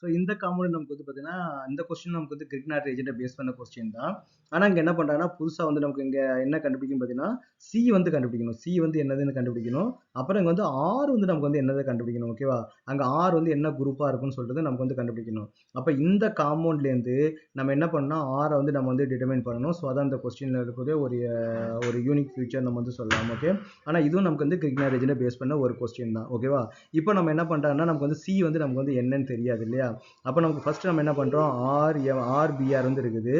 So இந்த compound நமக்கு வந்து பார்த்தீங்கன்னா இந்த கொஸ்டின் நமக்கு வந்து கிரிக்னாட் ரீஜனை பேஸ் பண்ண கொஸ்டின் தான். ஆனால் இங்கே என்ன பண்ணுறாங்கன்னா புதுசாக வந்து நமக்கு இங்கே என்ன கண்டுபிடிக்கும் பார்த்தீங்கன்னா சி வந்து கண்டுபிடிக்கணும். சி வந்து என்னதுன்னு கண்டுபிடிக்கணும். அப்புறம் இங்கே வந்து ஆர் வந்து நமக்கு வந்து என்னதை கண்டுபிடிக்கணும். ஓகேவா? அங்கே ஆர் வந்து என்ன குரூப்பாக இருக்குன்னு சொல்லிட்டு நமக்கு வந்து கண்டுபிடிக்கணும். அப்போ இந்த காம்பவுண்ட்லேருந்து நம்ம என்ன பண்ணணும், ஆரை வந்து நம்ம வந்து டிட்டர்மைன் பண்ணணும். ஸோ அதான் இந்த கொஸ்டினில் இருக்கிற ஒரு யூனிக் ஃபியூச்சர் நம்ம வந்து சொல்லலாம். ஓகே, ஆனால் இதுவும் நமக்கு வந்து கிரிக்னாட் ரீஜனை பேஸ் பண்ண ஒரு கொஸ்டின் தான். ஓகேவா? இப்போ நம்ம என்ன பண்ணுறோம்னா நமக்கு வந்து சி வந்து நமக்கு வந்து என்னன்னு தெரியாது இல்லையா? அப்போ நமக்கு ஃபர்ஸ்ட் நம்ம என்ன பண்ணுறோம், ஆர்பிஆர் வந்து இருக்குது.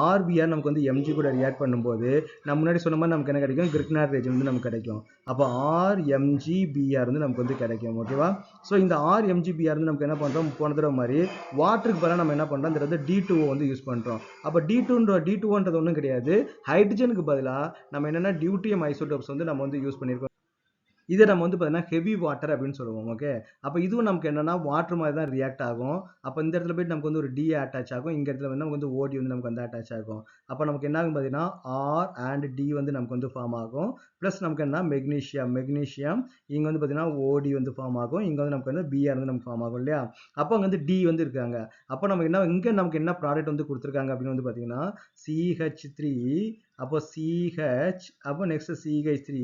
ஆர்பிஆர் நமக்கு வந்து எம்ஜி கூட ரியாக்ட் பண்ணும்போது நம்ம முன்னாடி சொன்ன மாதிரி நமக்கு என்ன கிடைக்கும், கிரிக்னாட் ரீஜன் வந்து நமக்கு கிடைக்கும். அப்போ ஆர்எம்ஜிபிஆர் வந்து நமக்கு வந்து கிடைக்கும். ஓகேவா? ஸோ இந்த ஆர்எம்ஜிபிஆர் வந்து நமக்கு என்ன பண்ணுறோம், போன தடவை மாதிரி வாட்டருக்கு பதிலாக நம்ம என்ன பண்ணுறோம், இந்த D2O வந்து யூஸ் பண்ணுறோம். அப்போ D2O ஒன்றும் கிடையாது, ஹைட்ரஜனுக்கு பதிலாக நம்ம என்னென்னா டியூட்டியம் ஐசோடோப்ஸ் வந்து நம்ம வந்து யூஸ் பண்ணியிருக்கோம். இதை நம்ம வந்து பார்த்தீங்கன்னா ஹெவி வாட்டர் அப்படின்னு சொல்லுவோம். ஓகே, அப்போ இதுவும் நமக்கு என்னன்னா வாட்டர் மாதிரி தான் ரியாக்ட் ஆகும். அப்போ இந்த இடத்துல போயிட்டு நமக்கு வந்து ஒரு டி அட்டாச் ஆகும், இந்த இடத்துல வந்து நமக்கு வந்து ஓடி வந்து நமக்கு வந்து அட்டாச் ஆகும். அப்போ நமக்கு என்ன ஆகும் பார்த்தீங்கன்னா ஆர் அண்ட் டி வந்து நமக்கு வந்து ஃபார்ம் ஆகும். ப்ளஸ் நமக்கு என்ன மெக்னீஷியம் இங்கே வந்து பார்த்தீங்கன்னா ஓடி வந்து ஃபார்ம் ஆகும். இங்கே வந்து நமக்கு வந்து பிஆர் வந்து நமக்கு ஃபார்ம் ஆகும் இல்லையா? அப்போ அங்கே வந்து டி வந்து இருக்காங்க. அப்போ நமக்கு என்ன இங்கே நமக்கு என்ன ப்ராடக்ட் வந்து கொடுத்துருக்காங்க அப்படின்னு வந்து பார்த்தீங்கன்னா CH3, அப்போ CH, அப்போ நெக்ஸ்ட் CH3,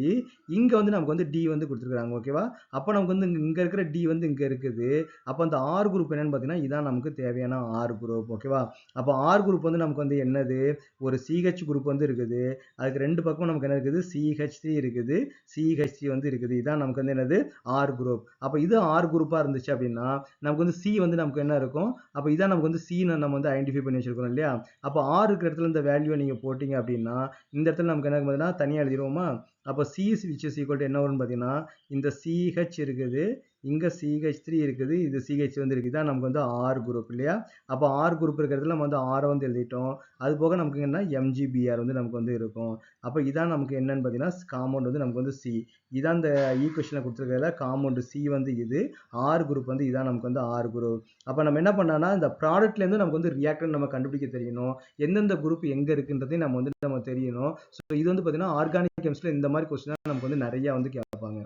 இங்கே வந்து நமக்கு வந்து டி வந்து கொடுத்துருக்காங்க. ஓகேவா? அப்போ நமக்கு வந்து இங்கே இருக்கிற டி வந்து இங்கே இருக்குது. அப்போ அந்த ஆர் குரூப் என்னன்னு பார்த்தீங்கன்னா இதான் நமக்கு தேவையான ஆர் குரூப். ஓகேவா? அப்போ ஆர் குரூப் வந்து நமக்கு வந்து என்னது, ஒரு CH குரூப் வந்து இருக்குது. அதுக்கு ரெண்டு பக்கம் நமக்கு என்ன இருக்குது, CH3 இருக்குது, CH3 வந்து இருக்குது. இதான் நமக்கு வந்து என்னது, ஆர் குரூப். அப்போ இது ஆர் குரூப்பாக இருந்துச்சு அப்படின்னா நமக்கு வந்து சி வந்து நமக்கு என்ன இருக்கும், அப்போ இதான் நமக்கு வந்து சி நம்ம வந்து ஐடென்டிஃபை பண்ணி வச்சிருக்கோம் இல்லையா? அப்போ ஆர் இருக்கிற இடத்துல இந்த வேல்யூவை நீங்கள் போட்டிங்க அப்படின்னா இந்த இடத்துல நமக்கு என்ன பார்த்தீங்கன்னா தனியாக எழுதிடுவோமா? அப்போ see which is equal to என்ன வரும்னு பார்த்தீங்கன்னா இந்த CH இருக்குது, இங்கே CH3 இருக்குது, இது CH வந்து இருக்குது. இதான் நமக்கு வந்து ஆர் குரூப் இல்லையா? அப்போ ஆர் குரூப் இருக்கிறதுல நம்ம வந்து ஆரை வந்து எழுதிட்டோம். அது போக நமக்கு என்ன MgBr வந்து நமக்கு வந்து இருக்கும். அப்போ இதான் நமக்கு என்னன்னு பார்த்தீங்கன்னா காம்பவுண்ட் வந்து நமக்கு வந்து சி. இதான் இந்த ஈக்குவேஷனில் கொடுத்துருக்கிறதுல காம்பவுண்ட் சி வந்து இது, ஆர் குரூப் வந்து இதான் நமக்கு வந்து ஆர் குரூப். அப்போ நம்ம என்ன பண்ணோம்னா இந்த ப்ராடக்ட்லேருந்து நமக்கு வந்து ரியாக்டன் நம்ம கண்டுபிடிக்க தெரியணும், எந்தெந்த குரூப் எங்கே இருக்குன்றதையும் நம்ம வந்து நம்ம தெரியணும். ஸோ இது வந்து பார்த்தீங்கன்னா ஆர்கானிக் கெமிஸ்ட்ரியில் இந்த மாதிரி கொஸ்டின் நமக்கு வந்து நிறைய வந்து கேட்பாங்க.